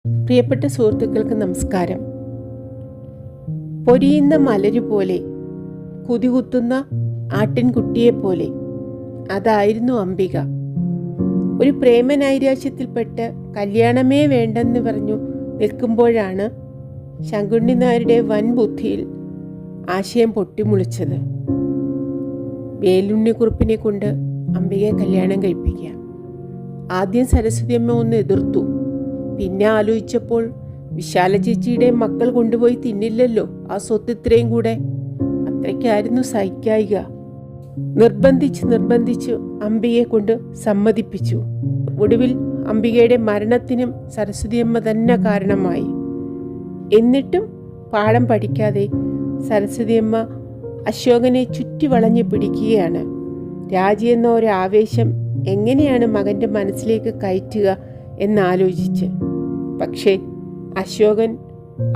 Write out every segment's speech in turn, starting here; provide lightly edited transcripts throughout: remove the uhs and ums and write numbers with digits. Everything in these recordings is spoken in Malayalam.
പ്രിയപ്പെട്ട സുഹൃത്തുക്കൾക്ക് നമസ്കാരം. പൊരിയുന്ന മലരു പോലെ, കുതികുത്തുന്ന ആട്ടിൻകുട്ടിയെപ്പോലെ അതായിരുന്നു അംബിക. ഒരു പ്രേമനൈരാശ്യത്തിൽപ്പെട്ട് കല്യാണമേ വേണ്ടെന്ന് പറഞ്ഞു നിൽക്കുമ്പോഴാണ് ശങ്കുണ്ണി നായരുടെ വൻ ബുദ്ധിയിൽ ആശയം പൊട്ടിമുളിച്ചത്. വേലുണ്ണിക്കുറുപ്പിനെ കൊണ്ട് അംബികയെ കല്യാണം കഴിപ്പിക്കുക. ആദ്യം സരസ്വതി അമ്മ ഒന്ന് എതിർത്തു. പിന്നെ ആലോചിച്ചപ്പോൾ വിശാല ചേച്ചിയുടെ മക്കൾ കൊണ്ടുപോയി തിന്നില്ലല്ലോ ആ സ്വത്ത് ഇത്രയും കൂടെ. അത്രയ്ക്കായിരുന്നു സഹിക്കായിക. നിർബന്ധിച്ചു അംബികയെ കൊണ്ട് സമ്മതിപ്പിച്ചു. ഒടുവിൽ അംബികയുടെ മരണത്തിനും സരസ്വതിയമ്മ തന്നെ കാരണമായി. എന്നിട്ടും പാഠം പഠിക്കാതെ സരസ്വതിയമ്മ അശോകനെ ചുറ്റി വളഞ്ഞു പിടിക്കുകയാണ്. രാജി എന്ന ഒരു ആവേശം എങ്ങനെയാണ് മകൻ്റെ മനസ്സിലേക്ക് കയറ്റുക എന്നാലോചിച്ച്. പക്ഷേ അശോകൻ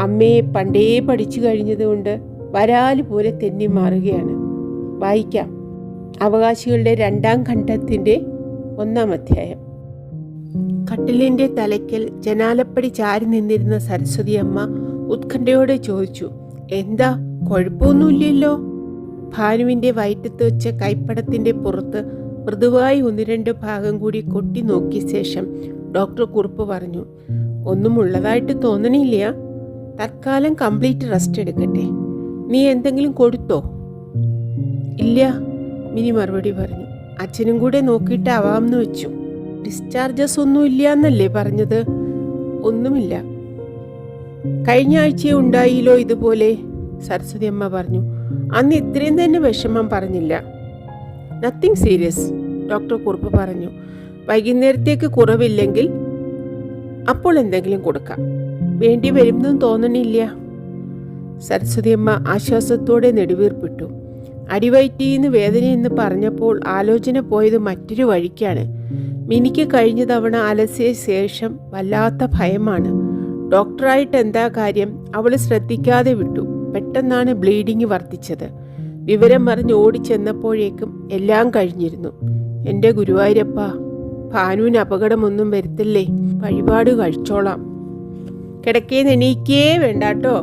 അമ്മയെ പണ്ടേ പഠിച്ചു കഴിഞ്ഞതുകൊണ്ട് വരാല് പോലെ തെന്നി മാറുകയാണ്. വായിക്കാം. അവകാശികളുടെ 2ാം ഖണ്ഡത്തിൻ്റെ 1-ാം അധ്യായം. കട്ടിലിൻ്റെ തലയ്ക്കൽ ജനാലപ്പടി ചാരി നിന്നിരുന്ന സരസ്വതി അമ്മ ഉത്കണ്ഠയോടെ ചോദിച്ചു, എന്താ, കുഴപ്പമൊന്നുമില്ലല്ലോ? ഭാനുവിൻ്റെ വയറ്റത്ത് വെച്ച കൈപ്പടത്തിൻ്റെ പുറത്ത് മൃദുവായി 1-2 ഭാഗം കൂടി കൊട്ടി നോക്കിയ ശേഷം ഡോക്ടർ കുറുപ്പ് പറഞ്ഞു, ഒന്നും ഉള്ളതായിട്ട് തോന്നണില്ല. തൽക്കാലം കംപ്ലീറ്റ് റെസ്റ്റ് എടുക്കട്ടെ. നീ എന്തെങ്കിലും കൊടുത്തോ? ഇല്ല, മിനി മറുപടി പറഞ്ഞു. അച്ഛനും കൂടെ നോക്കിയിട്ട് ആവാമെന്ന് വെച്ചു. ഡിസ്ചാർജസ് ഒന്നും ഇല്ല എന്നല്ലേ പറഞ്ഞത്? ഒന്നുമില്ല. കഴിഞ്ഞ ആഴ്ചയെ ഉണ്ടായില്ലോ ഇതുപോലെ, സരസ്വതി അമ്മ പറഞ്ഞു. അന്ന് ഇത്രയും തന്നെ വിഷമം പറഞ്ഞില്ല. നത്തിങ് സീരിയസ്, ഡോക്ടർ കുറുപ്പ് പറഞ്ഞു. വൈകുന്നേരത്തേക്ക് കുറവില്ലെങ്കിൽ അപ്പോൾ എന്തെങ്കിലും കൊടുക്കാം. വേണ്ടി വരുമെന്നും തോന്നണില്ല. സരസ്വതി അമ്മ ആശ്വാസത്തോടെ നെടുവീർപ്പിട്ടു. അടിവയറ്റീന്ന് വേദനയെന്ന് പറഞ്ഞപ്പോൾ ആലോചന പോയത് മറ്റൊരു വഴിക്കാണ്. മിനിക്ക് കഴിഞ്ഞ തവണ അലസിയ ശേഷം വല്ലാത്ത ഭയമാണ്. ഡോക്ടറായിട്ട് എന്താ കാര്യം, അവൾ ശ്രദ്ധിക്കാതെ വിട്ടു. പെട്ടെന്നാണ് ബ്ലീഡിങ് വർദ്ധിച്ചത്. വിവരം പറഞ്ഞ് ഓടിച്ചെന്നപ്പോഴേക്കും എല്ലാം കഴിഞ്ഞിരുന്നു. എൻ്റെ ഗുരുവായൂരപ്പ, ഭാനുവിന് അപകടമൊന്നും വരുത്തല്ലേ, വഴിപാട് കഴിച്ചോളാം. കിടക്കേന്ന് എണീക്കേ വേണ്ടാട്ടോ,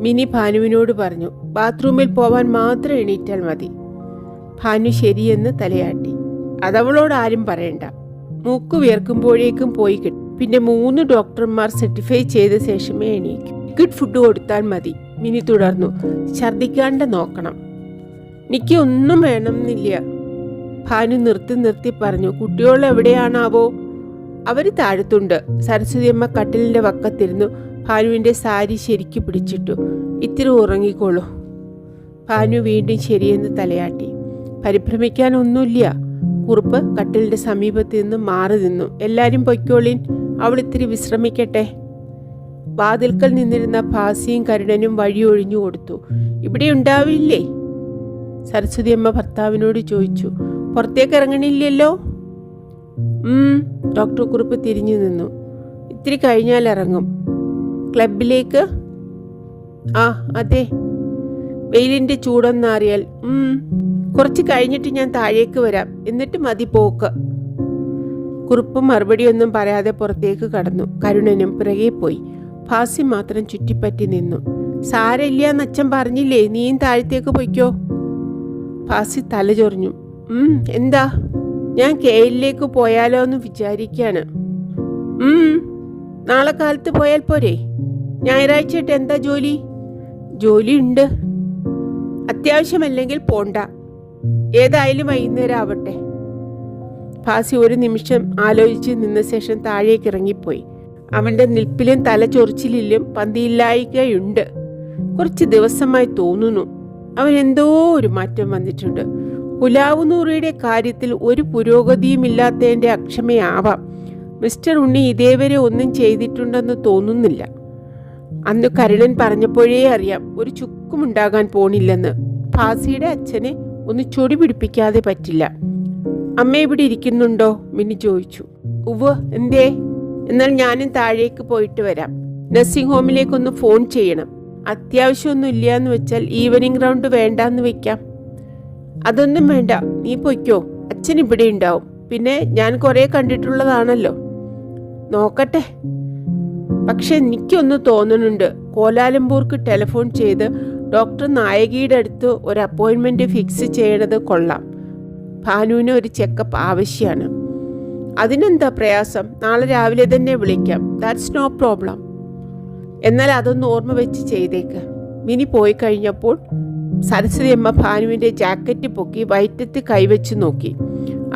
മിനി ഭാനുവിനോട് പറഞ്ഞു. ബാത്റൂമിൽ പോവാൻ മാത്രം എണീറ്റാൽ മതി. ഭാനു ശരിയെന്ന് തലയാട്ടി. അതവളോട് ആരും പറയണ്ട. മൂക്ക് വിയർക്കുമ്പോഴേക്കും പോയി കിട്ടും. പിന്നെ 3 ഡോക്ടർമാർ സർട്ടിഫൈ ചെയ്ത ശേഷമേ എണീക്കും. ഗുഡ് ഫുഡ് കൊടുത്താൽ മതി, മിനി തുടർന്നു. ഛർദ്ദിക്കാണ്ട് നോക്കണം. എനിക്ക് ഒന്നും വേണമെന്നില്ല, ഭാനു നിർത്തി പറഞ്ഞു. കുട്ടികൾ എവിടെയാണാവോ? അവർ താഴത്തുണ്ട്. സരസ്വതിയമ്മ കട്ടിലിൻ്റെ വക്കത്തിരുന്നു ഭാനുവിൻ്റെ സാരി ശരിക്ക് പിടിച്ചിട്ടു. ഇത്തിരി ഉറങ്ങിക്കോളൂ. ഭാനു വീണ്ടും ശരിയെന്ന് തലയാട്ടി. പരിഭ്രമിക്കാനൊന്നുമില്ല. കുറുപ്പ് കട്ടിലിൻ്റെ സമീപത്ത് നിന്ന് മാറി നിന്നു. എല്ലാവരും പൊയ്ക്കോളീൻ, അവൾ ഇത്തിരി വിശ്രമിക്കട്ടെ. വാതിൽക്കൽ നിന്നിരുന്ന ഭാസിയും കരുണനും വഴിയൊഴിഞ്ഞു കൊടുത്തു. ഇവിടെ ഉണ്ടാവില്ലേ? സരസ്വതി അമ്മ ഭർത്താവിനോട് ചോദിച്ചു. പുറത്തേക്ക് ഇറങ്ങണില്ലല്ലോ? ഡോക്ടർ കുറുപ്പ് തിരിഞ്ഞു നിന്നു. ഇത്തിരി കഴിഞ്ഞാൽ ഇറങ്ങും. ക്ലബിലേക്ക്? ആ അതെ. വെയിലിൻ്റെ ചൂടൊന്നറിയാൽ. കുറച്ച് കഴിഞ്ഞിട്ട് ഞാൻ താഴേക്ക് വരാം, എന്നിട്ട് മതി പോക്ക്. കുറുപ്പ് മറുപടിയൊന്നും പറയാതെ പുറത്തേക്ക് കടന്നു. കരുണനും പിറകെ പോയി. ഭാസി മാത്രം ചുറ്റിപ്പറ്റി നിന്നു. സാരമില്ലാന്ന് അച്ഛൻ പറഞ്ഞില്ലേ, നീയും താഴത്തേക്ക് പോയിക്കോ. ഭാസി തലചൊറിഞ്ഞു. എന്താ? ഞാൻ കെയിലേക്ക് പോയാലോ എന്ന് വിചാരിക്കാണ്. നാളെ കാലത്ത് പോയാൽ പോരെ? ഞായറാഴ്ചയായിട്ട് എന്താ ജോലി? ജോലി ഉണ്ട്. അത്യാവശ്യമല്ലെങ്കിൽ പോണ്ട. ഏതായാലും വൈകുന്നേരം ആവട്ടെ. ഭാസി ഒരു നിമിഷം ആലോചിച്ച് നിന്ന ശേഷം താഴേക്ക് ഇറങ്ങിപ്പോയി. അവൻ്റെ നിൽപ്പിലും തലചൊറിച്ചിലും പന്തിയില്ലായ്കയുണ്ട്. കുറച്ച് ദിവസമായി തോന്നുന്നു അവൻ എന്തോ ഒരു മാറ്റം വന്നിട്ടുണ്ട്. പുലാവുനൂറിയുടെ കാര്യത്തിൽ ഒരു പുരോഗതിയുമില്ലാത്തതിൻ്റെ അക്ഷമയാവാം. മിസ്റ്റർ ഉണ്ണി ഇതേവരെ ഒന്നും ചെയ്തിട്ടുണ്ടെന്ന് തോന്നുന്നില്ല. അന്ന് കരുണൻ പറഞ്ഞപ്പോഴേ അറിയാം ഒരു ചുക്കുമുണ്ടാകാൻ പോണില്ലെന്ന്. ഭാസിയുടെ അച്ഛനെ ഒന്ന് ചൊടി പിടിപ്പിക്കാതെ പറ്റില്ല. അമ്മ ഇവിടെ ഇരിക്കുന്നുണ്ടോ? മിനി ചോദിച്ചു. ഉവ്വ്, എന്തേ? എന്നാൽ ഞാനും താഴേക്ക് പോയിട്ട് വരാം. നഴ്സിംഗ് ഹോമിലേക്കൊന്ന് ഫോൺ ചെയ്യണം. അത്യാവശ്യമൊന്നും ഇല്ല എന്ന് വെച്ചാൽ ഈവനിങ് റൗണ്ട് വേണ്ടാന്ന് വെക്കാം. അതൊന്നും വേണ്ട, നീ പൊയ്ക്കോ. അച്ഛൻ ഇവിടെ ഉണ്ടാവും. പിന്നെ ഞാൻ കുറേ കണ്ടിട്ടുള്ളതാണല്ലോ. നോക്കട്ടെ. പക്ഷെ എനിക്കൊന്ന് തോന്നുന്നുണ്ട്, കോലാലംപൂർക്ക് ടെലിഫോൺ ചെയ്ത് ഡോക്ടർ നായകിയുടെ അടുത്ത് ഒരു അപ്പോയിൻമെൻറ്റ് ഫിക്സ് ചെയ്യണത് കൊള്ളാം. ഭാനുവിന് ഒരു ചെക്കപ്പ് ആവശ്യമാണ്. അതിനെന്താ പ്രയാസം? നാളെ രാവിലെ തന്നെ വിളിക്കാം. That's no problem. എന്നാൽ അതൊന്ന് ഓർമ്മ വെച്ച് ചെയ്തേക്ക്. മിനി പോയി കഴിഞ്ഞപ്പോൾ സരസ്വതി അമ്മ ഭാനുവിൻ്റെ ജാക്കറ്റ് പൊക്കി വയറ്റത്ത് കൈവച്ച് നോക്കി.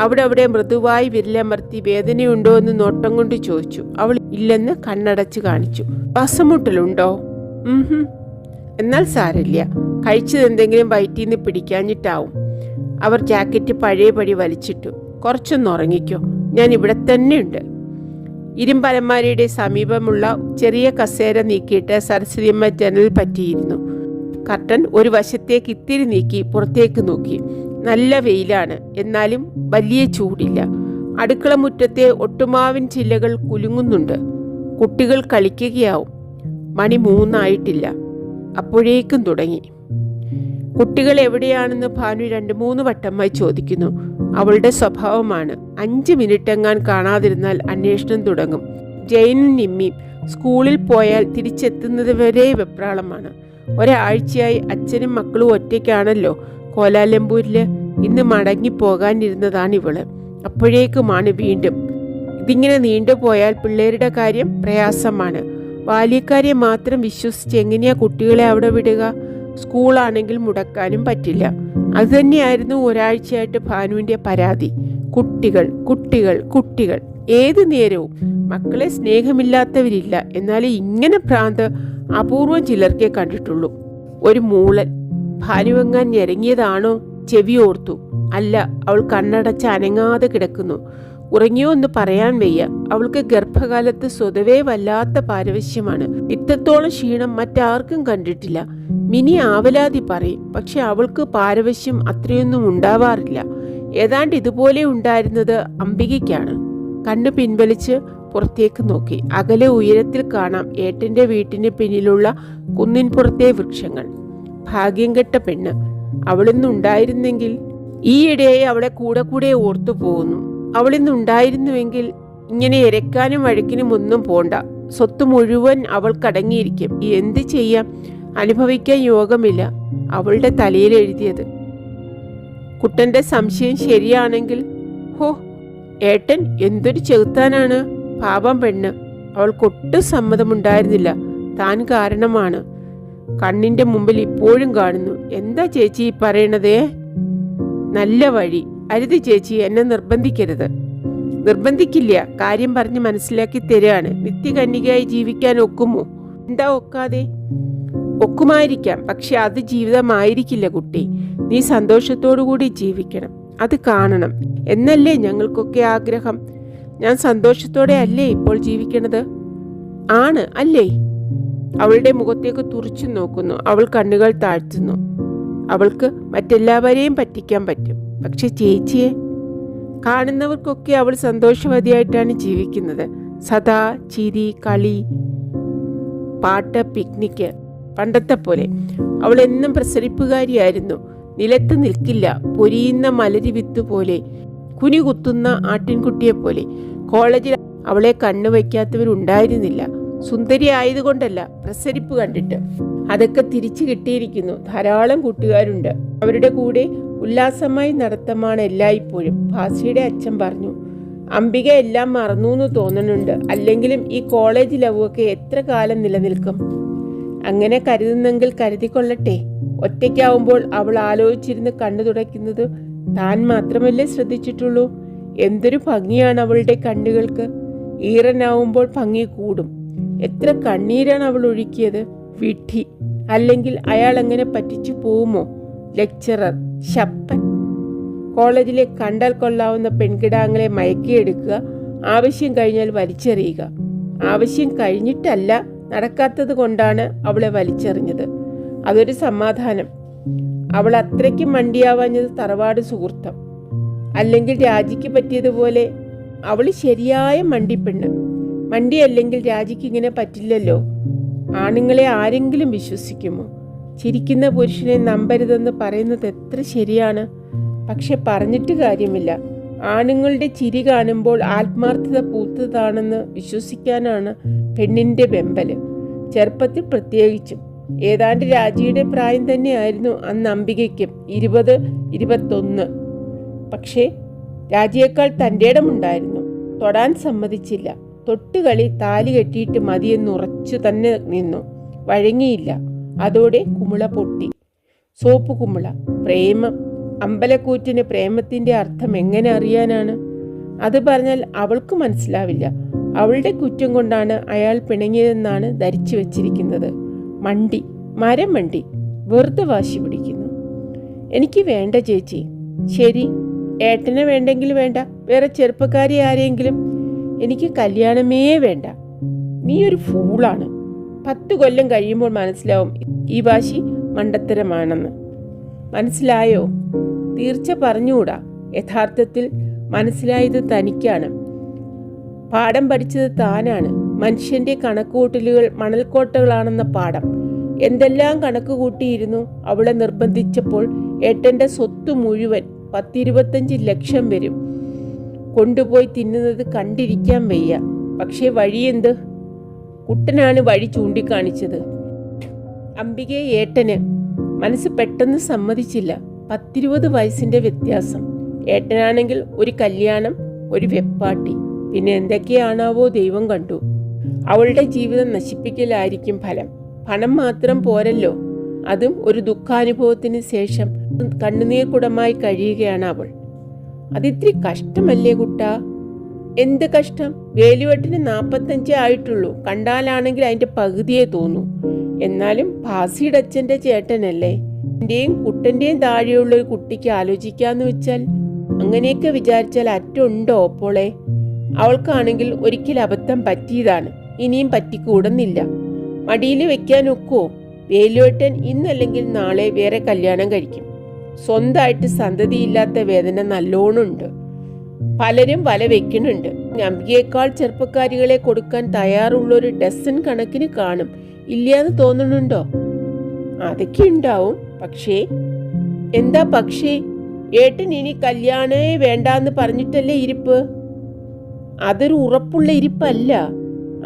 അവിടെ മൃദുവായി വിരലമർത്തി വേദനയുണ്ടോ എന്ന് നോട്ടം കൊണ്ട് ചോദിച്ചു. അവൾ ഇല്ലെന്ന് കണ്ണടച്ച് കാണിച്ചു. ശ്വാസമുട്ടലുണ്ടോ? എന്നാൽ സാരമില്ല, കഴിച്ചതെന്തെങ്കിലും വയറ്റിൽ നിന്ന് പിടിക്കാഞ്ഞിട്ടാവും. അവർ ജാക്കറ്റ് പഴയപടി വലിച്ചിട്ടു. കുറച്ചൊന്ന് ഉറങ്ങിക്കോ, ഞാൻ ഇവിടെ തന്നെ ഉണ്ട്. ഇരുമ്പലമാരിയുടെ സമീപമുള്ള ചെറിയ കസേര നീക്കിയിട്ട് സരസ്വതിയമ്മ ജനൽ പറ്റിയിരുന്നു. കർട്ടൻ ഒരു വശത്തേക്ക് ഇത്തിരി നീക്കി പുറത്തേക്ക് നോക്കി. നല്ല വെയിലാണ്, എന്നാലും വലിയ ചൂടില്ല. അടുക്കള മുറ്റത്തെ ഒട്ടുമാവിൻ ചില്ലകൾ കുലുങ്ങുന്നുണ്ട്. കുട്ടികൾ കളിക്കുകയാവും. മണി 3 അപ്പോഴേക്കും തുടങ്ങി. കുട്ടികൾ എവിടെയാണെന്ന് ഭാനു 2-3 വട്ടമായി ചോദിക്കുന്നു. അവളുടെ സ്വഭാവമാണ്. 5 മിനിറ്റെങ്ങാൻ കാണാതിരുന്നാൽ അന്വേഷണം തുടങ്ങും. ജയനും നിമ്മിയും സ്കൂളിൽ പോയാൽ തിരിച്ചെത്തുന്നത് വരെ വെപ്രാളമാണ്. ഒരാഴ്ചയായി അച്ഛനും മക്കളും ഒറ്റയ്ക്കാണല്ലോ കോലാലംപൂരിൽ. ഇന്ന് മടങ്ങിപ്പോകാനിരുന്നതാണ് ഇവള്. അപ്പോഴേക്കുമാണ് വീണ്ടും. ഇതിങ്ങനെ നീണ്ടുപോയാൽ പിള്ളേരുടെ കാര്യം പ്രയാസമാണ്. ബാല്യക്കാരെ മാത്രം വിശ്വസിച്ച് എങ്ങനെയാ കുട്ടികളെ അവിടെ വിടുക? സ്കൂളാണെങ്കിൽ മുടക്കാനും പറ്റില്ല. അതുതന്നെയായിരുന്നു ഒരാഴ്ചയായിട്ട് ഭാനുവിൻ്റെ പരാതി. കുട്ടികൾ കുട്ടികൾ കുട്ടികൾ. ഏത് നേരവും. മക്കളെ സ്നേഹമില്ലാത്തവരില്ല, എന്നാൽ ഇങ്ങനെ ഭ്രാന്ത് അപൂർവം ചിലർക്കേ കണ്ടിട്ടുള്ളൂ. ഒരു മൂളൽ. ഭാനുവെങ്ങാൻ ഞെരങ്ങിയതാണോ? ചെവി ഓർത്തു. അല്ല, അവൾ കണ്ണടച്ച് അനങ്ങാതെ കിടക്കുന്നു. ഉറങ്ങിയോ എന്ന് പറയാൻ വയ്യ. അവൾക്ക് ഗർഭകാലത്ത് സ്വതവേ വല്ലാത്ത പാരവശ്യമാണ്. ഇത്രത്തോളം ക്ഷീണം മറ്റാർക്കും കണ്ടിട്ടില്ല. മിനി ആവലാതി പറയും, പക്ഷെ അവൾക്ക് പാരവശ്യം അത്രയൊന്നും ഉണ്ടാവാറില്ല. ഏതാണ്ട് ഇതുപോലെ ഉണ്ടായിരുന്നത് അംബികയ്ക്കാണ്. കണ്ണു പിൻവലിച്ച് പുറത്തേക്ക് നോക്കി. അകലെ ഉയരത്തിൽ കാണാം ഏട്ടന്റെ വീട്ടിന് പിന്നിലുള്ള കുന്നിൻപുറത്തെ വൃക്ഷങ്ങൾ. ഭാഗ്യം കെട്ട പെണ്ണ്. അവളിന്നുണ്ടായിരുന്നെങ്കിൽ. ഈയിടെയായി അവളെ കൂടെ ഓർത്തു പോകുന്നു. അവളിന്നുണ്ടായിരുന്നുവെങ്കിൽ ഇങ്ങനെ ഇരക്കാനും വഴക്കിനും ഒന്നും പോണ്ട. സ്വത്ത് മുഴുവൻ അവൾക്കടങ്ങിയിരിക്കും. എന്ത് ചെയ്യാം? അനുഭവിക്കാൻ യോഗമില്ല. അവളുടെ തലയിൽ എഴുതിയത്. കുട്ടന്റെ സംശയം ശരിയാണെങ്കിൽ, ഹോ, ഏട്ടൻ എന്തൊരു ചെകുത്താനാണ്. പാപം പെണ്ണ്. അവൾക്കൊട്ടും സമ്മതമുണ്ടായിരുന്നില്ല. താൻ കാരണമാണ്. കണ്ണിന്റെ മുമ്പിൽ ഇപ്പോഴും കാണുന്നു. എന്താ ചേച്ചി പറയണതേ? നല്ല വഴി. അരുത് ചേച്ചി, എന്നെ നിർബന്ധിക്കരുത്. നിർബന്ധിക്കില്ല, കാര്യം പറഞ്ഞ് മനസ്സിലാക്കി തരികയാണ്. നിത്യകന്യകയായി ജീവിക്കാൻ ഒക്കുമോ? എന്താ ഒക്കാതെ? ഒക്കുമായിരിക്കാം, പക്ഷെ അത് ജീവിതമായിരിക്കില്ല കുട്ടി. നീ സന്തോഷത്തോടുകൂടി ജീവിക്കണം. അത് കാണണം എന്നല്ലേ ഞങ്ങൾക്കൊക്കെ ആഗ്രഹം. ഞാൻ സന്തോഷത്തോടെ അല്ലേ ഇപ്പോൾ ജീവിക്കണത്? ആണ് അല്ലേ? അവളുടെ മുഖത്തേക്ക് തുറച്ചു നോക്കുന്നു. അവൾ കണ്ണുകൾ താഴ്ത്തുന്നു. അവൾക്ക് മറ്റെല്ലാവരെയും പറ്റിക്കാൻ പറ്റും, പക്ഷെ ചേച്ചിയെ കാണുന്നവർക്കൊക്കെ അവൾ സന്തോഷവതിയായിട്ടാണ് ജീവിക്കുന്നത്. സദാ ചിരി, കളി, പാട്ട്, പിക്നിക്ക്. പണ്ടത്തെ പോലെ അവൾ എന്നും പ്രസരിപ്പുകാരിയായിരുന്നു. നിലത്ത് നിൽക്കില്ല. പൊരിയുന്ന മലരി വിത്ത് പോലെ, കുനികുത്തുന്ന ആട്ടിൻകുട്ടിയെ പോലെ. കോളേജിൽ അവളെ കണ്ണുവയ്ക്കാത്തവരുണ്ടായിരുന്നില്ല. സുന്ദരി ആയതുകൊണ്ടല്ല, പ്രസരിപ്പ് കണ്ടിട്ട്. അതൊക്കെ തിരിച്ചു കിട്ടിയിരിക്കുന്നു. ധാരാളം കൂട്ടുകാരുണ്ട്. അവരുടെ കൂടെ ഉല്ലാസമായി നടത്തമാണ് എല്ലായ്പ്പോഴും. ഭാസിയുടെ അച്ഛൻ പറഞ്ഞു. അംബിക എല്ലാം മറന്നു എന്ന് തോന്നുന്നുണ്ട്. അല്ലെങ്കിലും ഈ കോളേജ് ലവൊക്കെ എത്ര കാലം നിലനിൽക്കും? അങ്ങനെ കരുതുന്നെങ്കിൽ കരുതിക്കൊള്ളട്ടെ. ഒറ്റയ്ക്കാവുമ്പോൾ അവൾ ആലോചിച്ചിരുന്ന് കണ്ണു തുടയ്ക്കുന്നത് താൻ മാത്രമല്ലേ ശ്രദ്ധിച്ചിട്ടുള്ളൂ. എന്തൊരു ഭംഗിയാണ് അവളുടെ കണ്ണുകൾക്ക്. ഈറനാവുമ്പോൾ ഭംഗി കൂടും. എത്ര കണ്ണീരാണ് അവൾ ഒഴുക്കിയത്. വിഡ്ഢി. അല്ലെങ്കിൽ അയാൾ അങ്ങനെ പറ്റിച്ചു പോവുമോ? ലെക്ചറർ, ശപ്പൻ. കോളേജിലെ കണ്ടാൽ കൊള്ളാവുന്ന പെൺകിടാങ്ങളെ മയക്കിയെടുക്കുക, ആവശ്യം കഴിഞ്ഞാൽ വലിച്ചെറിയുക. ആവശ്യം കഴിഞ്ഞിട്ടല്ല, നടക്കാത്തത് കൊണ്ടാണ് അവളെ വലിച്ചെറിഞ്ഞത്. അതൊരു സമാധാനം. അവൾ അത്രയ്ക്ക് മണ്ടിയാവാഞ്ഞത് തറവാട് സുഹൃത്തം. അല്ലെങ്കിൽ രാജിക്ക് പറ്റിയതുപോലെ അവൾ ശരിയായ മണ്ടിപ്പെണ്ണ്. മണ്ടിയല്ലെങ്കിൽ രാജിക്ക് ഇങ്ങനെ പറ്റില്ലല്ലോ. ആണുങ്ങളെ ആരെങ്കിലും വിശ്വസിക്കുമോ? ചിരിക്കുന്ന പുരുഷനെ നമ്പരുതെന്ന് പറയുന്നത് എത്ര ശരിയാണ്. പക്ഷെ പറഞ്ഞിട്ട് കാര്യമില്ല. ആണുങ്ങളുടെ ചിരി കാണുമ്പോൾ ആത്മാർത്ഥത പൂത്തതാണെന്ന് വിശ്വസിക്കാനാണ് പെണ്ണിൻ്റെ വെമ്പല്. ചെറുപ്പത്തിൽ പ്രത്യേകിച്ചും. ഏതാണ്ട് രാജിയുടെ പ്രായം തന്നെയായിരുന്നു അന്ന് അംബികയ്ക്കും, 20-21. പക്ഷേ രാജിയേക്കാൾ തൻ്റെ ഇടമുണ്ടായിരുന്നു. തൊടാൻ സമ്മതിച്ചില്ല. തൊട്ടുകളി താലി കെട്ടിയിട്ട് മതിയെന്ന് ഉറച്ചു തന്നെ നിന്നു. വഴങ്ങിയില്ല. അതോടെ കുമിള പൊട്ടി. സോപ്പ് കുമിള. പ്രേമം. അമ്പലക്കൂറ്റിന് പ്രേമത്തിൻ്റെ അർത്ഥം എങ്ങനെ അറിയാനാണ്? അത് പറഞ്ഞാൽ അവൾക്ക് മനസ്സിലാവില്ല. അവളുടെ കുറ്റം കൊണ്ടാണ് അയാൾ പിണങ്ങിയതെന്നാണ് ധരിച്ചു വച്ചിരിക്കുന്നത്. മണ്ടി, മരം മണ്ടി, വെറുതെ വാശി പിടിക്കുന്നു. എനിക്ക് വേണ്ട ചേച്ചി. ശരി, ഏട്ടനെ വേണ്ടെങ്കിൽ വേണ്ട, വേറെ ചെറുപ്പക്കാരി ആരെങ്കിലും. എനിക്ക് കല്യാണമേ വേണ്ട. നീ ഒരു ഫൂളാണ്. 10 കൊല്ലം കഴിയുമ്പോൾ മനസ്സിലാവും ഈ വാശി മണ്ടത്തരമാണെന്ന്. മനസ്സിലായോ? തീർച്ച പറഞ്ഞുകൂടാ. യഥാർത്ഥത്തിൽ മനസ്സിലായത് തനിക്കാണ്. പാഠം പഠിച്ചത് താനാണ്. മനുഷ്യന്റെ കണക്കുകൂട്ടലുകൾ മണൽക്കോട്ടകളാണെന്ന പാഠം. എന്തെല്ലാം കണക്ക് കൂട്ടിയിരുന്നു അവളെ നിർബന്ധിച്ചപ്പോൾ. ഏട്ടൻ്റെ സ്വത്ത് മുഴുവൻ 10-25 ലക്ഷം വരും. കൊണ്ടുപോയി തിന്നുന്നത് കണ്ടിരിക്കാൻ വയ്യ. പക്ഷേ വഴിയെന്ത്? കുട്ടനാണ് വഴി ചൂണ്ടിക്കാണിച്ചത്. അംബികയെ ഏട്ടന് മനസ്സ് പെട്ടെന്ന് സമ്മതിച്ചില്ല. 10-20 വയസ്സിന്റെ വ്യത്യാസം. ഏട്ടനാണെങ്കിൽ ഒരു കല്യാണം, ഒരു വെപ്പാട്ടി, പിന്നെ എന്തൊക്കെയാണാവോ ദൈവം കണ്ടു. അവളുടെ ജീവിതം നശിപ്പിക്കലായിരിക്കും ഫലം. പണം മാത്രം പോരല്ലോ, അതും ഒരു ദുഃഖാനുഭവത്തിന് ശേഷം കണ്ണുനീർ കുടമായി കഴിയുകയാണ് അവൾ. അതിത്തിരി കഷ്ടമല്ലേ കുട്ടാ? എന്ത് കഷ്ടം? വേലുവെട്ടിന് 45 ആയിട്ടുള്ളൂ. കണ്ടാലാണെങ്കിൽ അതിന്റെ പകുതിയെ തോന്നൂ. എന്നാലും ഭാസിയുടെ അച്ഛൻ്റെ ചേട്ടനല്ലേ. എന്റെയും കുട്ടന്റെയും താഴെയുള്ള ഒരു കുട്ടിക്ക് ആലോചിക്കാന്ന് വെച്ചാൽ, അങ്ങനെയൊക്കെ വിചാരിച്ചാൽ അറ്റുണ്ടോ അപ്പോളെ? അവൾക്കാണെങ്കിൽ ഒരിക്കൽ അബദ്ധം പറ്റിയതാണ്, ഇനിയും പറ്റിക്കൂടുന്നില്ല. മടിയിൽ വെക്കാൻ ഒക്കുവോ? വേലുവേട്ടൻ ഇന്നല്ലെങ്കിൽ നാളെ വേറെ കല്യാണം കഴിക്കും. സ്വന്തമായിട്ട് സന്തതിയില്ലാത്ത വേദന നല്ലോണമുണ്ട്. പലരും വല വെക്കുന്നുണ്ട്. അംബികയേക്കാൾ ചെറുപ്പക്കാരികളെ കൊടുക്കാൻ തയ്യാറുള്ളൊരു ഡസൻ കണക്കിന് കാണും. ഇല്ലാന്ന് തോന്നുന്നുണ്ടോ? അതൊക്കെ ഉണ്ടാവും. പക്ഷേ എന്താ പക്ഷേ? ഏട്ടൻ ഇനി കല്യാണേ വേണ്ടാന്ന് പറഞ്ഞിട്ടല്ലേ ഇരിപ്പ്? അതൊരു ഉറപ്പുള്ള ഇരിപ്പല്ല.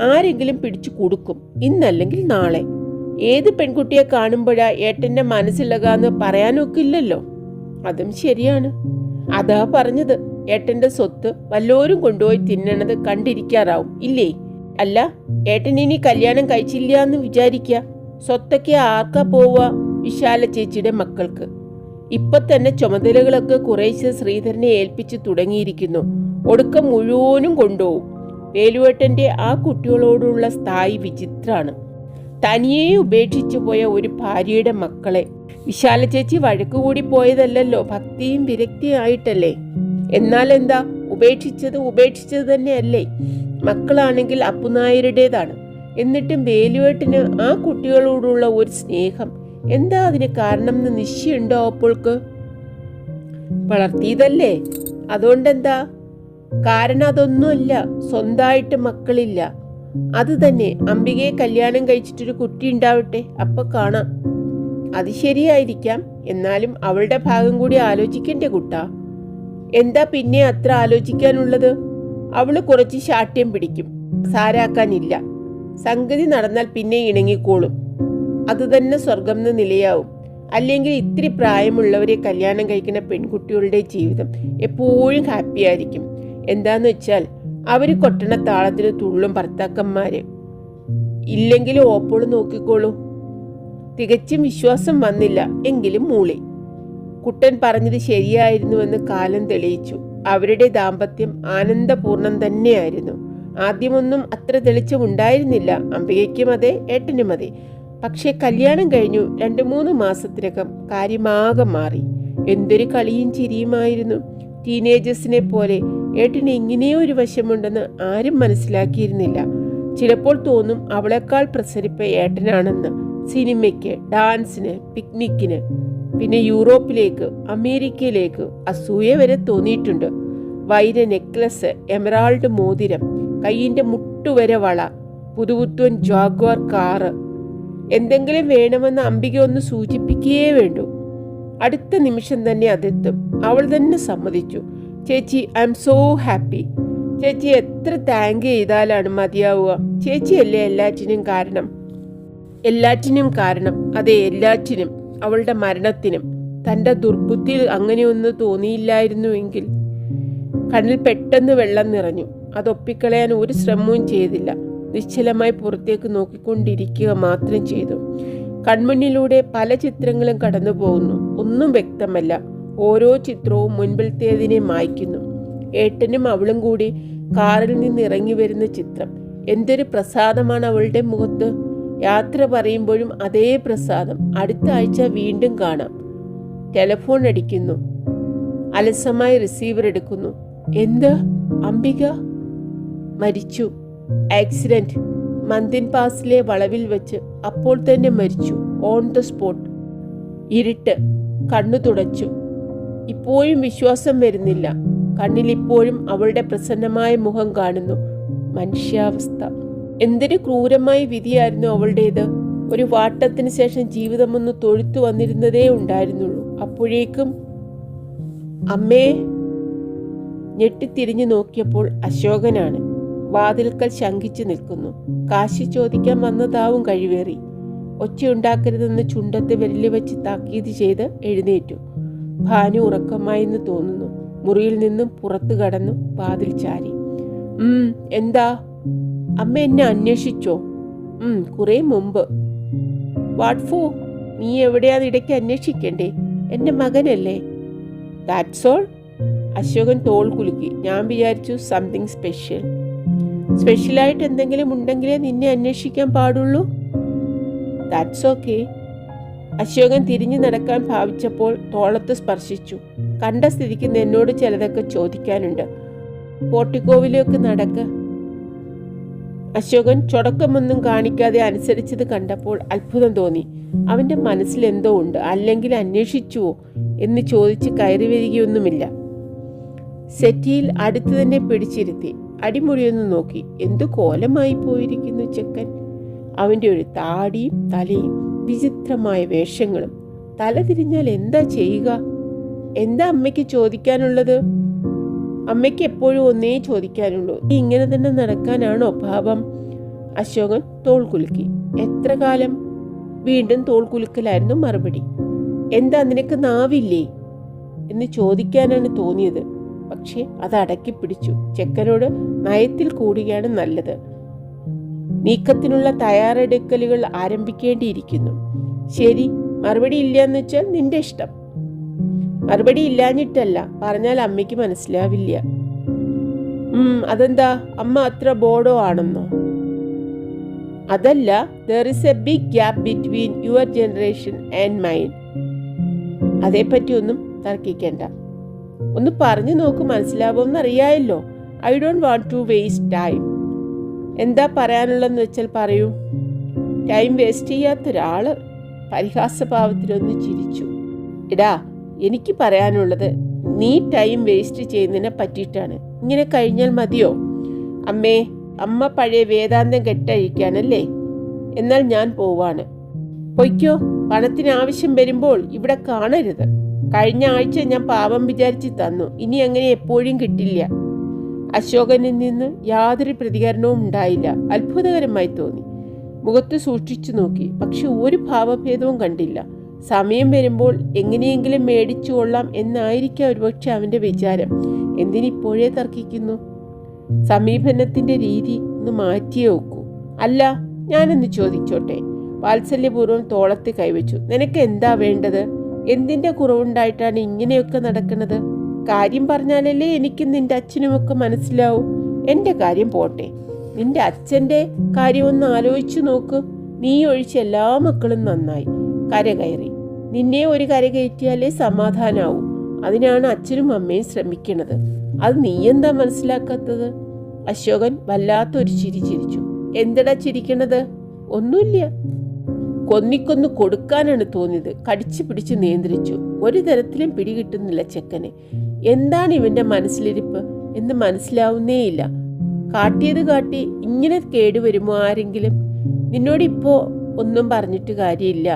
ആരെങ്കിലും പിടിച്ചു കൊടുക്കും, ഇന്നല്ലെങ്കിൽ നാളെ. ഏത് പെൺകുട്ടിയെ കാണുമ്പോഴാ ഏട്ടന്റെ മനസ്സിളകാന്ന് പറയാനൊക്കില്ലല്ലോ. അതും ശരിയാണ്. അതാ പറഞ്ഞത്, ഏട്ടന്റെ സ്വത്ത് വല്ലോരും കൊണ്ടുപോയി തിന്നണത് കണ്ടിരിക്കാറാവും ഇല്ലേ? അല്ല, ഏട്ടൻ ഇനി കല്യാണം കഴിച്ചില്ല എന്ന് വിചാരിക്ക. സ്വത്തൊക്കെ ആർക്കാ പോവുക? വിശാല ചേച്ചിയുടെ മക്കൾക്ക്. ഇപ്പൊ തന്നെ ചുമതലകളൊക്കെ കുറേശ്ശെ ശ്രീധരനെ ഏൽപ്പിച്ചു തുടങ്ങിയിരിക്കുന്നു. ഒടുക്കം മുഴുവനും കൊണ്ടുപോകും. വേലുവേട്ടന്റെ ആ കുട്ടികളോടുള്ള സ്ഥായി വിചിത്രാണ്. തനിയെ ഉപേക്ഷിച്ചു പോയ ഒരു ഭാര്യയുടെ മക്കളെ. വിശാല ചേച്ചി വഴക്കുകൂടി പോയതല്ലല്ലോ, ഭക്തിയും വിരക്തിയും ആയിട്ടല്ലേ. എന്നാൽ എന്താ, ഉപേക്ഷിച്ചത് തന്നെയല്ലേ. മക്കളാണെങ്കിൽ അപ്പുനായരുടേതാണ്. എന്നിട്ടും വേലുവേട്ടന് ആ കുട്ടികളോടുള്ള ഒരു സ്നേഹം. എന്താ അതിന് കാരണം എന്ന് നിശ്ചയുണ്ടോ അപ്പോൾക്ക്? വളർത്തിയതല്ലേ, അതുകൊണ്ടെന്താ? കാരണം അതൊന്നുമല്ല, സ്വന്തമായിട്ട് മക്കളില്ല. അത് തന്നെ. അംബികയെ കല്യാണം കഴിച്ചിട്ടൊരു കുട്ടി ഉണ്ടാവട്ടെ, അപ്പൊ കാണാം. അത് ശരിയായിരിക്കാം. എന്നാലും അവളുടെ ഭാഗം കൂടി ആലോചിക്കണ്ടേ കുട്ടാ? എന്താ പിന്നെ അത്ര ആലോചിക്കാനുള്ളത്? അവള് കുറച്ച് ശാഠ്യം പിടിക്കും, സാരാക്കാനില്ല. സംഗതി നടന്നാൽ പിന്നെ ഇണങ്ങിക്കോളും. അത് തന്നെ സ്വർഗം എന്ന് നിലയാവും. അല്ലെങ്കിൽ ഇത്തിരി പ്രായമുള്ളവരെ കല്യാണം കഴിക്കുന്ന പെൺകുട്ടികളുടെ ജീവിതം എപ്പോഴും ഹാപ്പി ആയിരിക്കും. എന്താന്ന് വെച്ചാൽ അവര് കൊട്ടണ താളത്തിന് തുള്ളും ഭർത്താക്കന്മാര്. ഇല്ലെങ്കിലും ഓപ്പോൾ നോക്കിക്കോളൂ. തികച്ചും വിശ്വാസം വന്നില്ല എങ്കിലും മൂളി. കുട്ടൻ പറഞ്ഞത് ശരിയായിരുന്നുവെന്ന് കാലം തെളിയിച്ചു. അവരുടെ ദാമ്പത്യം ആനന്ദപൂർണം തന്നെയായിരുന്നു. ആദ്യമൊന്നും അത്ര തെളിച്ചമുണ്ടായിരുന്നില്ല. അംബികയ്ക്കും അതെ, ഏട്ടനും അതെ. പക്ഷെ കല്യാണം കഴിഞ്ഞു 2-3 മാസത്തിനകം കാര്യമാകെ മാറി. എന്തൊരു കളിയും ചിരിയുമായിരുന്നു. ടീനേജേഴ്സിനെ പോലെ ഏട്ടന് ഇങ്ങനെയോ ഒരു വശമുണ്ടെന്ന് ആരും മനസ്സിലാക്കിയിരുന്നില്ല. ചിലപ്പോൾ തോന്നും അവളെക്കാൾ പ്രസരിപ്പ് ഏട്ടനാണെന്ന്. സിനിമയ്ക്ക്, ഡാൻസിന്, പിക്നിക്കിന്, പിന്നെ യൂറോപ്പിലേക്ക്, അമേരിക്കയിലേക്ക് അസൂയ വരെ തോന്നിയിട്ടുണ്ട്. വൈര നെക്ലസ്, എമറാൾഡ് മോതിരം, കയ്യിൻ്റെ മുട്ടുവരെ വള, പുതുപുത്തൻ ജാഗ്വാർ കാറ്. എന്തെങ്കിലും വേണമെന്ന് അംബിക ഒന്ന് സൂചിപ്പിക്കുകയേ വേണ്ടൂ. അടുത്ത നിമിഷം തന്നെ അതെത്തും. അവൾ തന്നെ സമ്മതിച്ചു. ചേച്ചി ഐ എം സോ ഹാപ്പി. ചേച്ചി എത്ര താങ്ക് ചെയ്താലാണ് മതിയാവുക? ചേച്ചിയല്ലേ എല്ലാറ്റിനും കാരണം. എല്ലാറ്റിനും കാരണം, അതെ എല്ലാറ്റിനും. അവളുടെ മരണത്തിനും. തൻ്റെ ദുർബുദ്ധിയിൽ അങ്ങനെയൊന്ന് തോന്നിയില്ലായിരുന്നുവെങ്കിൽ. കണ്ണിൽ പെട്ടെന്ന് വെള്ളം നിറഞ്ഞു. അതൊപ്പിക്കളയാൻ ഒരു ശ്രമവും ചെയ്തില്ല. നിശ്ചലമായി പുറത്തേക്ക് നോക്കിക്കൊണ്ടിരിക്കുക മാത്രം ചെയ്തു. കൺമുന്നിലൂടെ പല ചിത്രങ്ങളും കടന്നു പോകുന്നു. ഒന്നും വ്യക്തമല്ല. ഓരോ ചിത്രവും മുൻപിലത്തേതിനെ മായ്ക്കുന്നു. ഏട്ടനും അവളും കൂടി കാറിൽ നിന്ന് ഇറങ്ങി വരുന്ന ചിത്രം. എന്തൊരു പ്രസാദമാണ് അവളുടെ മുഖത്ത്. യാത്ര പറയുമ്പോഴും അതേ പ്രസാദം. അടുത്ത ആഴ്ച വീണ്ടും കാണാം. ടെലിഫോൺ അടിക്കുന്നു. അലസമായി റിസീവർ എടുക്കുന്നു. എന്ത്? അംബിക മരിച്ചു. ആക്സിഡന്റ്. മന്ദിൻ പാസിലെ വളവിൽ വെച്ച്. അപ്പോൾ തന്നെ മരിച്ചു. On the spot. ഇരുട്ട്. കണ്ണു തുടച്ചു. ഇപ്പോഴും വിശ്വാസം വരുന്നില്ല. കണ്ണിൽ ഇപ്പോഴും അവളുടെ പ്രസന്നമായ മുഖം കാണുന്നു. മനുഷ്യാവസ്ഥ. എന്തൊരു ക്രൂരമായ വിധിയായിരുന്നു അവളുടേത്. ഒരു വാട്ടത്തിന് ശേഷം ജീവിതമൊന്ന് തൊഴുത്തു വന്നിരുന്നതേ ഉണ്ടായിരുന്നുള്ളൂ. അപ്പോഴേക്കും അമ്മേ. ഞെട്ടിത്തിരിഞ്ഞു നോക്കിയപ്പോൾ അശോകനാണ്. വാതിൽക്കൽ ശങ്കിച്ചു നിൽക്കുന്നു. കാശി ചോദിക്കാൻ വന്നതാവും കഴിവേറി. ഒച്ചയുണ്ടാക്കരുതെന്ന് ചുണ്ടത്ത് വിരല് വെച്ച് താക്കീത് ചെയ്ത് എഴുന്നേറ്റു. ഭാനു ഉറക്കമായെന്ന് തോന്നുന്നു. മുറിയിൽ നിന്നും പുറത്തു കടന്നു വാതിൽ ചാരി. എന്താ? അമ്മ എന്നെ അന്വേഷിച്ചോ? കുറെ മുമ്പ്. What for? നീ എവിടെയാന്ന് ഇടയ്ക്ക് അന്വേഷിക്കണ്ടേ? എൻ്റെ മകനല്ലേ. That's all. അശോകൻ തോൾ കുലുക്കി. ഞാൻ വിചാരിച്ചു സംതിങ് സ്പെഷ്യൽ. സ്പെഷ്യലായിട്ട് എന്തെങ്കിലും ഉണ്ടെങ്കിലേ നിന്നെ അന്വേഷിക്കാൻ പാടുള്ളൂ. That's okay. അശോകൻ തിരിഞ്ഞു നടക്കാൻ ഭാവിച്ചപ്പോൾ തോളത്ത് സ്പർശിച്ചു. കണ്ട സ്ഥിതിക്ക് എന്നോട് ചിലതൊക്കെ ചോദിക്കാനുണ്ട്. പോർട്ടിക്കോവിലേക്ക് നടക്ക്. അശോകൻ ചൊടക്കമൊന്നും കാണിക്കാതെ അനുസരിച്ചത് കണ്ടപ്പോൾ അത്ഭുതം തോന്നി. അവൻ്റെ മനസ്സിൽ എന്തോ ഉണ്ട്. അല്ലെങ്കിൽ അന്വേഷിച്ചുവോ എന്ന് ചോദിച്ച് കയറി വരികയൊന്നുമില്ല. സെറ്റിയിൽ അടുത്ത് തന്നെ പിടിച്ചിരുത്തി. അടിമുടിയൊന്ന് നോക്കി. എന്തു കോലമായി പോയിരിക്കുന്നു ചെക്കൻ. അവൻ്റെ ഒരു താടിയും തലയും വിചിത്രമായ വേഷങ്ങളും. തല തിരിഞ്ഞാൽ എന്താ ചെയ്യുക? എന്താ അമ്മയ്ക്ക് ചോദിക്കാനുള്ളത്? അമ്മയ്ക്ക് എപ്പോഴും ഒന്നേ ചോദിക്കാനുള്ളൂ. ഇങ്ങനെ തന്നെ നടക്കാനാണോ ഭാവം? അശോകൻ തോൾ കുലുക്കി. എത്ര കാലം? വീണ്ടും തോൾ കുലുക്കലായിരുന്നു മറുപടി. എന്താ നിനക്ക് നാവില്ലേ എന്ന് ചോദിക്കാനാണ് തോന്നിയത്. പക്ഷെ അത് അടക്കി പിടിച്ചു. ചെക്കനോട് നയത്തിൽ കൂടുകയാണ് നല്ലത്. നീക്കത്തിനുള്ള തയ്യാറെടുക്കലുകൾ ആരംഭിക്കേണ്ടിയിരിക്കുന്നു. ശരി, മറുപടി ഇല്ലാന്ന് വെച്ചാൽ നിന്റെ ഇഷ്ടം. മറുപടി ഇല്ലാഞ്ഞിട്ടല്ല, പറഞ്ഞാൽ അമ്മയ്ക്ക് മനസ്സിലാവില്ല. അതെന്താ? അമ്മ അത്ര ബോർഡോ ആണെന്നോ? അതല്ല, there is a big gap between your generation and mine. അതേപ്പറ്റി ഒന്നും തർക്കിക്കണ്ട. ഒന്ന് പറഞ്ഞു നോക്ക്, മനസ്സിലാവുമെന്ന് അറിയാമല്ലോ. I don't want to waste time. എന്താ പറയാനുള്ളതെന്ന് വെച്ചാൽ പറയൂ. ടൈം വേസ്റ്റ് ചെയ്യാത്തൊരാള് പരിഹാസഭാവത്തിലൊന്ന് ചിരിച്ചു. എടാ, എനിക്ക് പറയാനുള്ളത് നീ ടൈം വേസ്റ്റ് ചെയ്യുന്നതിനെ പറ്റിയിട്ടാണ്. ഇങ്ങനെ കഴിഞ്ഞാൽ മതിയോ? അമ്മേ, അമ്മ പഴയ വേദാന്തം കെട്ടഴിക്കാനല്ലേ? എന്നാൽ ഞാൻ പോവാണ്. പൊയ്ക്കോ. പണത്തിന് ആവശ്യം വരുമ്പോൾ ഇവിടെ കാണരുത്. കഴിഞ്ഞ ആഴ്ച ഞാൻ പാപം വിചാരിച്ച് തന്നു. ഇനി അങ്ങനെ എപ്പോഴും കിട്ടില്ല. അശോകനിൽ നിന്ന് യാതൊരു പ്രതികരണവും ഉണ്ടായില്ല. അത്ഭുതകരമായി തോന്നി. മുഖത്ത് സൂക്ഷിച്ചു നോക്കി. പക്ഷെ ഒരു ഭാവഭേദവും കണ്ടില്ല. സമയം വരുമ്പോൾ എങ്ങനെയെങ്കിലും മേടിച്ചു കൊള്ളാം എന്നായിരിക്കാം ഒരുപക്ഷെ അവൻ്റെ വിചാരം. എന്തിനിപ്പോഴേ തർക്കിക്കുന്നു? സമീപനത്തിൻ്റെ രീതി ഒന്ന് മാറ്റിയേ വെക്കൂ. അല്ല, ഞാനൊന്ന് ചോദിച്ചോട്ടെ? വാത്സല്യപൂർവ്വം തോളത്ത് കൈവച്ചു. നിനക്ക് എന്താ വേണ്ടത്? എന്തിൻ്റെ കുറവുണ്ടായിട്ടാണ് ഇങ്ങനെയൊക്കെ നടക്കുന്നത്? കാര്യം പറഞ്ഞാലല്ലേ എനിക്കും നിന്റെ അച്ഛനുമൊക്കെ മനസ്സിലാവും. എൻ്റെ കാര്യം പോട്ടെ, നിന്റെ അച്ഛൻ്റെ കാര്യമൊന്ന് ആലോചിച്ചു നോക്ക്. നീ ഒഴിച്ച എല്ലാ മക്കളും നന്നായി കരകയറി. നിന്നെ ഒരു കരകയറ്റിയാലേ സമാധാനാവൂ. അതിനാണ് അച്ഛനും അമ്മയും ശ്രമിക്കുന്നത്. അത് നീ എന്താ മനസ്സിലാക്കാത്തത്? അശോകൻ വല്ലാത്തൊരു ചിരി ചിരിച്ചു. എന്തടാ ചിരിക്കണത്? ഒന്നുമില്ല. കൊന്നിക്കൊന്ന് കൊടുക്കാനാണ് തോന്നിയത്. കടിച്ചു പിടിച്ച് നിയന്ത്രിച്ചു. ഒരു തരത്തിലും പിടികിട്ടുന്നില്ല ചെക്കനെ. എന്താണ് ഇവന്റെ മനസ്സിലിരിപ്പ് എന്ന് മനസ്സിലാവുന്നേയില്ല. കാട്ടിയത് കാട്ടി ഇങ്ങനെ കേടുവരുമോ ആരെങ്കിലും? നിന്നോടിപ്പോ ഒന്നും പറഞ്ഞിട്ട് കാര്യമില്ല.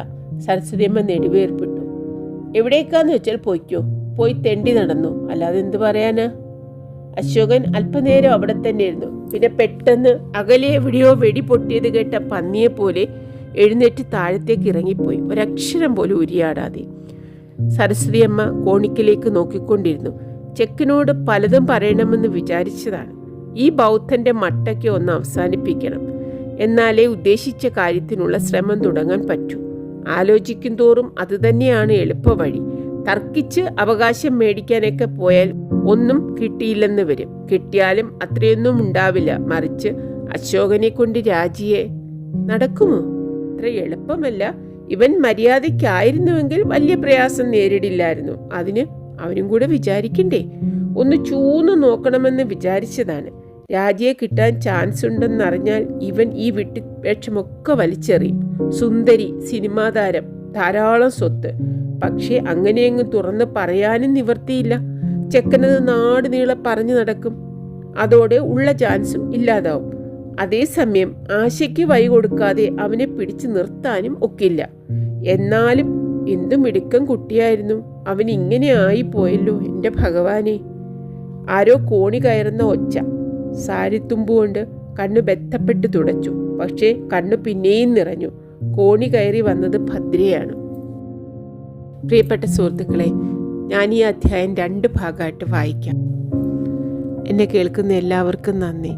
സരസ്വതിയമ്മ നെടുവേർപ്പെട്ടു. എവിടേക്കാന്ന് വെച്ചാൽ പോയിക്കോ. പോയി തെണ്ടി നടന്നു. അല്ലാതെ എന്ത് പറയാനാ? അശോകൻ അല്പനേരം അവിടെ തന്നെ ഇരുന്നു. പിന്നെ പെട്ടെന്ന് അകലെ എവിടെയോ വെടി പൊട്ടിയത് കേട്ട പന്നിയെ പോലെ എഴുന്നേറ്റ് താഴത്തേക്ക് ഇറങ്ങിപ്പോയി, ഒരക്ഷരം പോലും ഉരിയാടാതെ. സരസ്വതി അമ്മ കോണിക്കിലേക്ക് നോക്കിക്കൊണ്ടിരുന്നു. ചെക്കനോട് പലതും പറയണമെന്ന് വിചാരിച്ചതാണ്. ഈ ബൗദ്ധന്റെ മട്ടയ്ക്ക് ഒന്ന് അവസാനിപ്പിക്കണം, എന്നാലേ ഉദ്ദേശിച്ച കാര്യത്തിനുള്ള ശ്രമം തുടങ്ങാൻ പറ്റൂ. ആലോചിക്കും തോറും അതുതന്നെയാണ് എളുപ്പവഴി. തർക്കിച്ച് അവകാശം മേടിക്കാനൊക്കെ പോയാൽ ഒന്നും കിട്ടിയില്ലെന്ന് വരും. കിട്ടിയാലും അത്രയൊന്നും ഉണ്ടാവില്ല. മറിച്ച് അശോകനെ കൊണ്ട് രാജിയെ നടക്കുമോ? അത്ര എളുപ്പമല്ല. ഇവൻ മര്യാദയ്ക്കായിരുന്നുവെങ്കിൽ വലിയ പ്രയാസം നേരിടില്ലായിരുന്നു. അതിന് അവനും കൂടെ വിചാരിക്കണ്ടേ? ഒന്ന് ചൂന്നു നോക്കണമെന്ന് വിചാരിച്ചതാണ്. രാജിയെ കിട്ടാൻ ചാൻസ് ഉണ്ടെന്നറിഞ്ഞാൽ ഇവൻ ഈ വിട്ടുവേഷമൊക്കെ വലിച്ചെറിയും. സുന്ദരി, സിനിമാ താരം, ധാരാളം സ്വത്ത്. പക്ഷേ അങ്ങനെയെങ്ങും തുറന്ന് പറയാനും നിവർത്തിയില്ല. ചെക്കനത് നാട് നീളെ പറഞ്ഞു നടക്കും. അതോടെ ഉള്ള ചാൻസും ഇല്ലാതാവും. അതേസമയം ആശയ്ക്ക് വഴി കൊടുക്കാതെ അവനെ പിടിച്ചു നിർത്താനും ഒക്കില്ല. എന്നാലും എന്തു മിടുക്കം കുട്ടിയായിരുന്നു അവൻ. ഇങ്ങനെ ആയിപ്പോയല്ലോ എൻ്റെ ഭഗവാനെ. ആരോ കോണി കയറുന്ന ഒച്ച. സാരിത്തുമ്പുകൊണ്ട് കണ്ണു ബന്ധപ്പെട്ട് തുടച്ചു. പക്ഷേ കണ്ണു പിന്നെയും നിറഞ്ഞു. കോണി കയറി വന്നത് ഭദ്രയാണ്. പ്രിയപ്പെട്ട സുഹൃത്തുക്കളെ, ഞാൻ ഈ അധ്യായം 2 ഭാഗമായിട്ട് വായിക്കാം. എന്നെ കേൾക്കുന്ന എല്ലാവർക്കും നന്ദി.